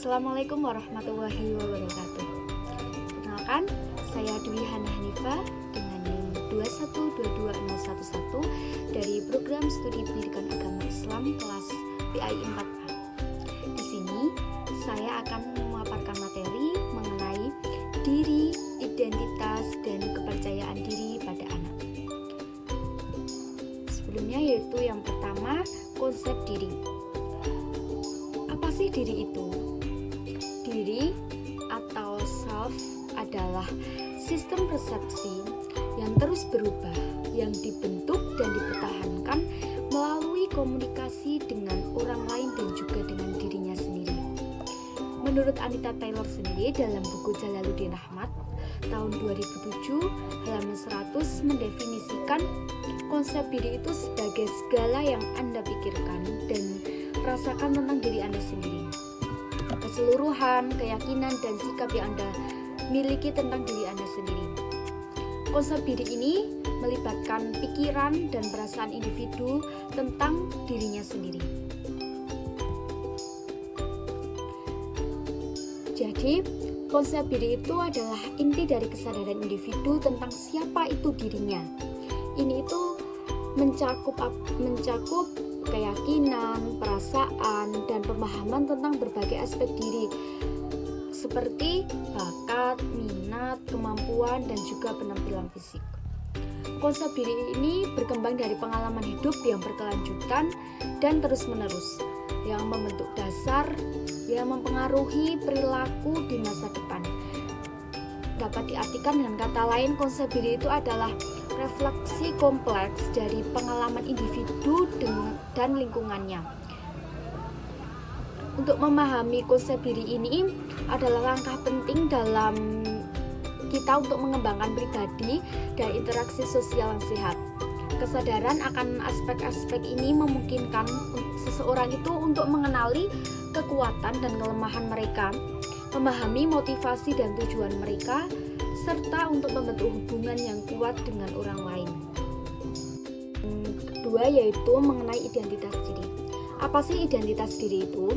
Assalamualaikum warahmatullahi wabarakatuh. Perkenalkan, saya Dwi Hana Hanifah dengan NIM 2122011 dari Program Studi Pendidikan Agama Islam kelas PAI 4A. Di sini saya akan memaparkan materi mengenai diri, identitas, dan kepercayaan diri pada anak. Sebelumnya yaitu yang pertama, konsep diri. Apa sih diri itu? Diri atau self adalah sistem persepsi yang terus berubah, yang dibentuk dan dipertahankan melalui komunikasi dengan orang lain dan juga dengan dirinya sendiri. Menurut Anita Taylor sendiri dalam buku Jalaluddin Rahmat tahun 2007 halaman 100 mendefinisikan konsep diri itu sebagai segala yang Anda pikirkan dan rasakan tentang diri Anda sendiri. Keseluruhan, keyakinan, dan sikap yang Anda miliki tentang diri Anda sendiri. Konsep diri ini melibatkan pikiran dan perasaan individu tentang dirinya sendiri. Jadi, konsep diri itu adalah inti dari kesadaran individu tentang siapa itu dirinya. Ini itu mencakup keyakinan, perasaan, dan pemahaman tentang berbagai aspek diri seperti bakat, minat, kemampuan, dan juga penampilan fisik. Konsep diri ini berkembang dari pengalaman hidup yang berkelanjutan dan terus-menerus, yang membentuk dasar yang mempengaruhi perilaku di masa depan. Dapat diartikan dengan kata lain, konsep diri itu adalah refleksi kompleks dari pengalaman individu dan lingkungannya. Untuk memahami konsep diri ini adalah langkah penting dalam kita untuk mengembangkan pribadi dan interaksi sosial yang sehat. Kesadaran akan aspek-aspek ini memungkinkan seseorang itu untuk mengenali kekuatan dan kelemahan mereka, memahami motivasi dan tujuan mereka, serta untuk membentuk hubungan yang kuat dengan orang lain. Kedua yaitu mengenai identitas diri. Apa sih identitas diri itu?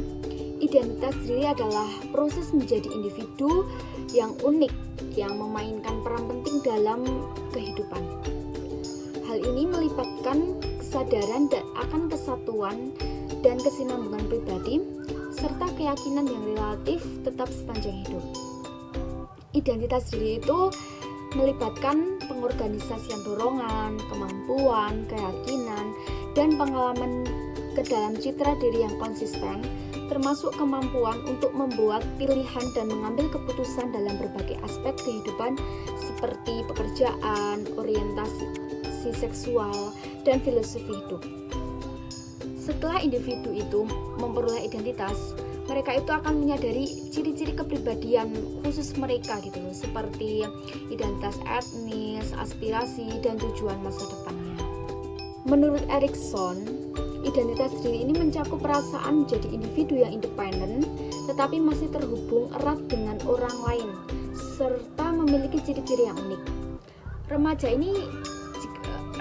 Identitas diri adalah proses menjadi individu yang unik, yang memainkan peran penting dalam kehidupan. Hal ini melibatkan kesadaran akan kesatuan dan kesinambungan pribadi, serta keyakinan yang relatif tetap sepanjang hidup. Identitas diri itu melibatkan pengorganisasian dorongan, kemampuan, keyakinan, dan pengalaman ke dalam citra diri yang konsisten, termasuk kemampuan untuk membuat pilihan dan mengambil keputusan dalam berbagai aspek kehidupan seperti pekerjaan, orientasi seksual, dan filosofi hidup. Setelah individu itu memperoleh identitas, mereka itu akan menyadari ciri-ciri kepribadian khusus mereka gitu loh, seperti identitas etnis, aspirasi, dan tujuan masa depannya. Menurut Erikson, identitas diri ini mencakup perasaan menjadi individu yang independen, tetapi masih terhubung erat dengan orang lain, serta memiliki ciri-ciri yang unik.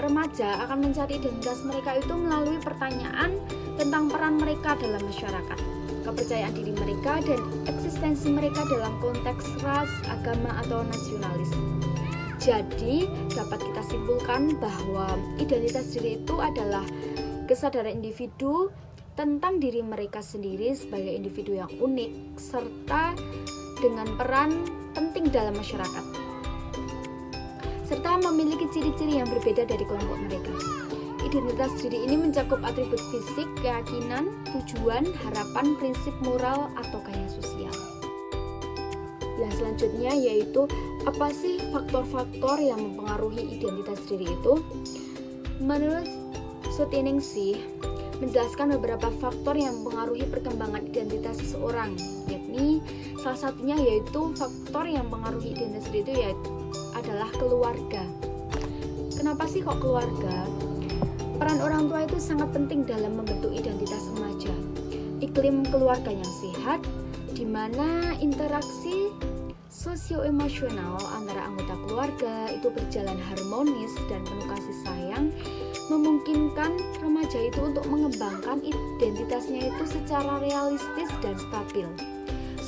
Remaja akan mencari identitas mereka itu melalui pertanyaan tentang peran mereka dalam masyarakat, kepercayaan diri mereka, dan eksistensi mereka dalam konteks ras, agama, atau nasionalis. Jadi, dapat kita simpulkan bahwa identitas diri itu adalah kesadaran individu tentang diri mereka sendiri sebagai individu yang unik, serta dengan peran penting dalam masyarakat, serta memiliki ciri-ciri yang berbeda dari kelompok mereka. Identitas diri ini mencakup atribut fisik, keyakinan, tujuan, harapan, prinsip moral, atau gaya sosial. Yang selanjutnya yaitu apa sih faktor-faktor yang mempengaruhi identitas diri itu? Menurut Sutiningsih menjelaskan beberapa faktor yang mempengaruhi perkembangan identitas seseorang, yakni salah satunya yaitu faktor yang mempengaruhi identitas diri itu adalah keluarga. Kenapa sih kok keluarga? Peran orang tua itu sangat penting dalam membentuk identitas remaja. Iklim keluarga yang sehat, di mana interaksi sosio-emosional antara anggota keluarga itu berjalan harmonis dan penuh kasih sayang, memungkinkan remaja itu untuk mengembangkan identitasnya itu secara realistis dan stabil.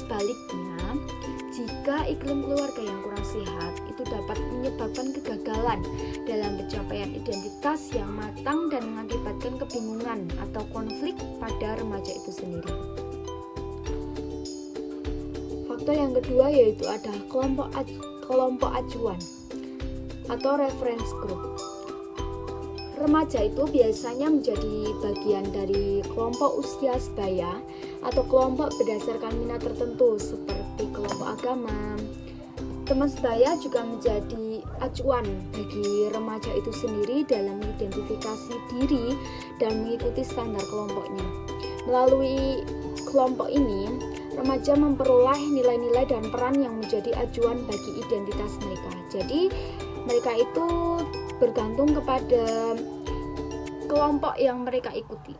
sebaliknya, jika iklim keluarga yang kurang sehat itu dapat menyebabkan kegagalan dalam pencapaian identitas yang matang dan mengakibatkan kebingungan atau konflik pada remaja itu sendiri. Faktor yang kedua yaitu ada kelompok acuan atau reference group. Remaja itu biasanya menjadi bagian dari kelompok usia sebaya atau kelompok berdasarkan minat tertentu seperti kelompok agama. Teman sebaya juga menjadi acuan bagi remaja itu sendiri dalam mengidentifikasi diri dan mengikuti standar kelompoknya. Melalui kelompok ini, remaja memperoleh nilai-nilai dan peran yang menjadi acuan bagi identitas mereka. Jadi, mereka itu bergantung kepada kelompok yang mereka ikuti.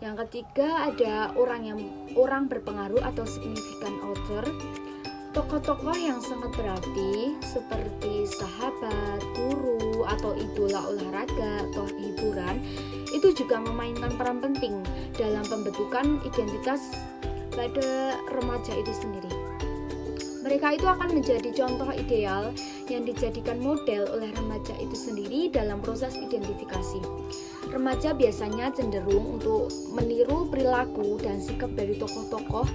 Yang ketiga ada orang berpengaruh atau significant other. Tokoh-tokoh yang sangat berarti seperti sahabat, guru, atau idola olahraga atau hiburan itu juga memainkan peran penting dalam pembentukan identitas pada remaja itu sendiri. Mereka itu akan menjadi contoh ideal yang dijadikan model oleh remaja itu sendiri dalam proses identifikasi. Remaja biasanya cenderung untuk meniru perilaku dan sikap dari tokoh-tokoh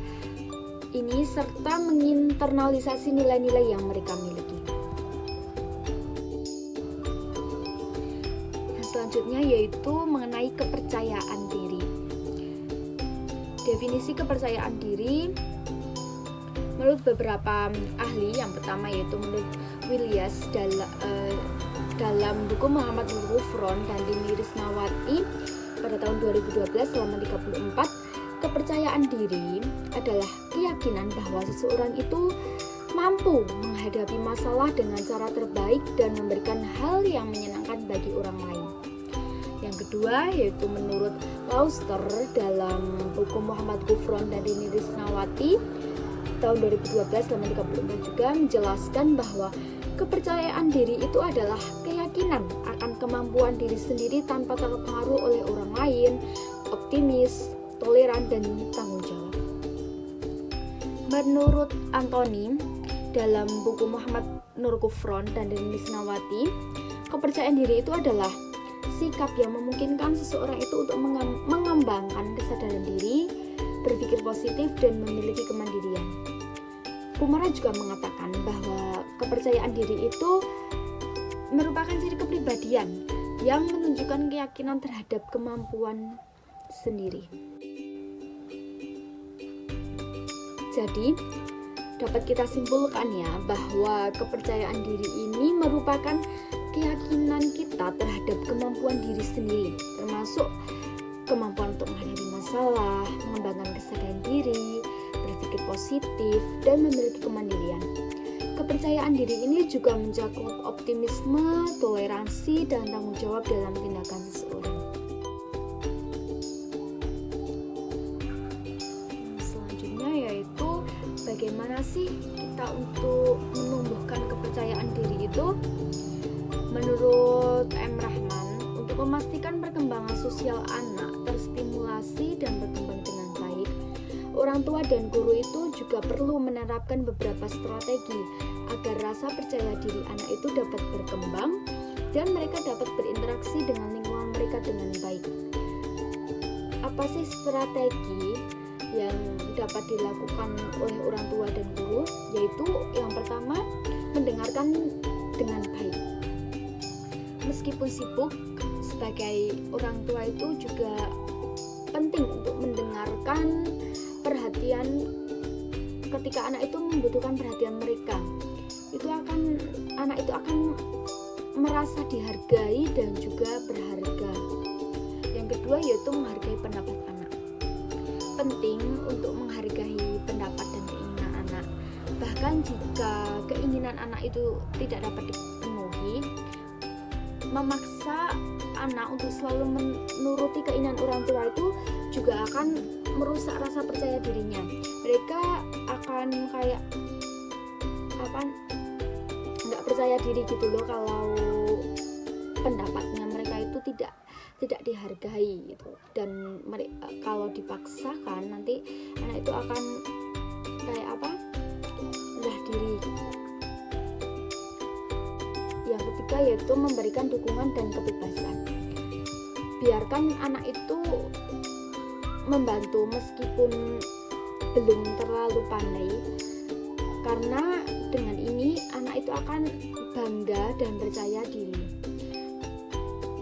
ini serta menginternalisasi nilai-nilai yang mereka miliki. Nah, selanjutnya yaitu mengenai kepercayaan diri. Definisi kepercayaan diri menurut beberapa ahli, yang pertama yaitu menurut Williams dalam buku Muhammad Nur Gufron dan Lini Risnawati pada tahun 2012 selama 34, kepercayaan diri adalah keyakinan bahwa seseorang itu mampu menghadapi masalah dengan cara terbaik dan memberikan hal yang menyenangkan bagi orang lain. Yang kedua yaitu menurut Lauster dalam buku Muhammad Gufron dan Lini Risnawati tahun 2012 selama 34 juga menjelaskan bahwa kepercayaan diri itu adalah keyakinan akan kemampuan diri sendiri tanpa terpengaruh oleh orang lain, optimis, toleran, dan tanggung jawab. Menurut Anthony dalam buku Muhammad Nur Gufron dan Lini Risnawati, kepercayaan diri itu adalah sikap yang memungkinkan seseorang itu untuk mengembangkan kesadaran diri, berpikir positif, dan memiliki kemandirian. Kumara juga mengatakan bahwa kepercayaan diri itu merupakan ciri kepribadian yang menunjukkan keyakinan terhadap kemampuan sendiri. Jadi, dapat kita simpulkan ya bahwa kepercayaan diri ini merupakan keyakinan kita terhadap kemampuan diri sendiri, termasuk kemampuan untuk menghadapi masalah, mengembangkan kesadaran diri, berpikir positif, dan memiliki kemandirian. Kepercayaan diri ini juga mencakup optimisme, toleransi, dan tanggung jawab dalam tindakan seseorang. Selanjutnya yaitu bagaimana sih kita untuk menumbuhkan kepercayaan diri itu? Menurut M. Rahman, untuk memastikan perkembangan sosial anak terstimulasi dan berkembang dengan baik, orang tua dan guru itu juga perlu menerapkan beberapa strategi agar rasa percaya diri anak itu dapat berkembang dan mereka dapat berinteraksi dengan lingkungan mereka dengan baik. Apa sih strategi yang dapat dilakukan oleh orang tua dan guru? Yaitu yang pertama, mendengarkan dengan baik. Meskipun sibuk, sebagai orang tua itu juga penting untuk mendengarkan perhatian ketika anak itu membutuhkan perhatian mereka. Anak itu akan merasa dihargai dan juga berharga. Yang kedua yaitu menghargai pendapat anak. Penting untuk menghargai pendapat dan keinginan anak. Bahkan jika keinginan anak itu tidak dapat dipenuhi, memaksa anak untuk selalu menuruti keinginan orang tua itu juga akan merusak rasa percaya dirinya. Mereka akan kayak nggak percaya diri gitu loh kalau pendapatnya mereka itu tidak dihargai gitu. Dan kalau dipaksakan nanti anak itu akan kayak apa? Rendah diri. Yang ketiga yaitu memberikan dukungan dan kebebasan. Biarkan anak itu membantu meskipun belum terlalu pandai, karena dengan ini anak itu akan bangga dan percaya diri.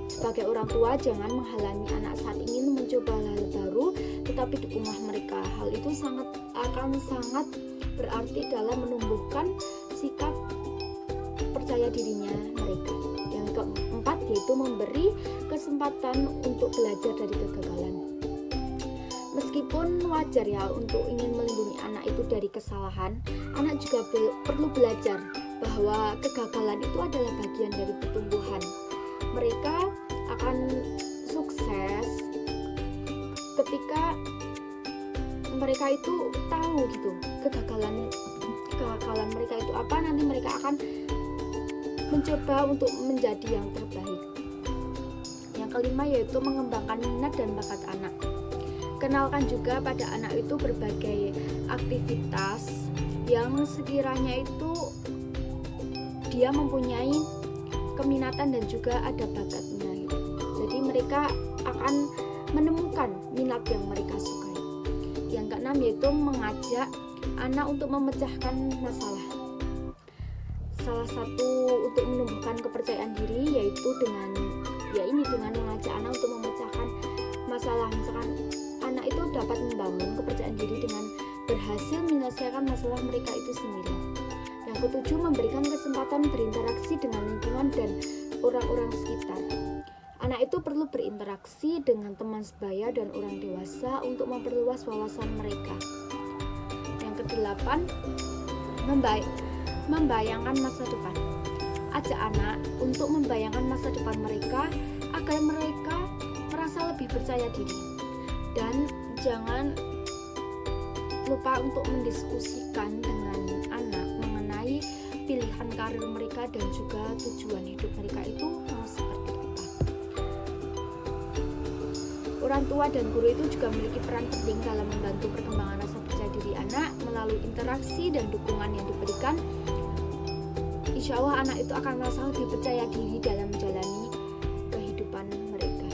Sebagai orang tua, jangan menghalangi anak saat ingin mencoba hal baru, tetapi dukunglah mereka. Hal itu akan sangat berarti dalam menumbuhkan sikap percaya dirinya mereka. Yang keempat yaitu memberi kesempatan untuk belajar dari kegagalan. Meskipun wajar ya untuk ingin melindungi anak itu dari kesalahan, anak juga perlu belajar bahwa kegagalan itu adalah bagian dari pertumbuhan. Mereka akan sukses ketika mereka itu tahu gitu kegagalan mereka itu apa. Nanti mereka akan mencoba untuk menjadi yang terbaik. Yang kelima yaitu mengembangkan minat dan bakat anak. Kenalkan juga pada anak itu berbagai aktivitas yang sekiranya itu dia mempunyai keminatan dan juga ada bakatnya gitu. Jadi mereka akan menemukan minat yang mereka sukai. Yang keenam yaitu mengajak anak untuk memecahkan masalah. Salah satu untuk menumbuhkan kepercayaan diri yaitu dengan mengajak anak untuk memecahkan masalah. Misalkan anak itu dapat membangun kepercayaan diri dengan berhasil menyelesaikan masalah mereka itu sendiri. Yang ketujuh, memberikan kesempatan berinteraksi dengan lingkungan dan orang-orang sekitar. Anak itu perlu berinteraksi dengan teman sebaya dan orang dewasa untuk memperluas wawasan mereka. Yang kedelapan, membayangkan masa depan. Ajak anak untuk membayangkan masa depan mereka agar mereka merasa lebih percaya diri. Dan jangan lupa untuk mendiskusikan dengan anak mengenai pilihan karir mereka dan juga tujuan hidup mereka itu mau seperti apa. Orang tua dan guru itu juga memiliki peran penting dalam membantu perkembangan rasa percaya diri anak melalui interaksi dan dukungan yang diberikan. Insya Allah anak itu akan merasa lebih percaya diri dalam menjalani kehidupan mereka.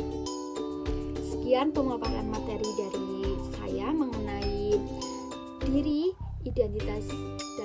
Sekian pemaparan materi dari saya mengenai diri, identitas, dan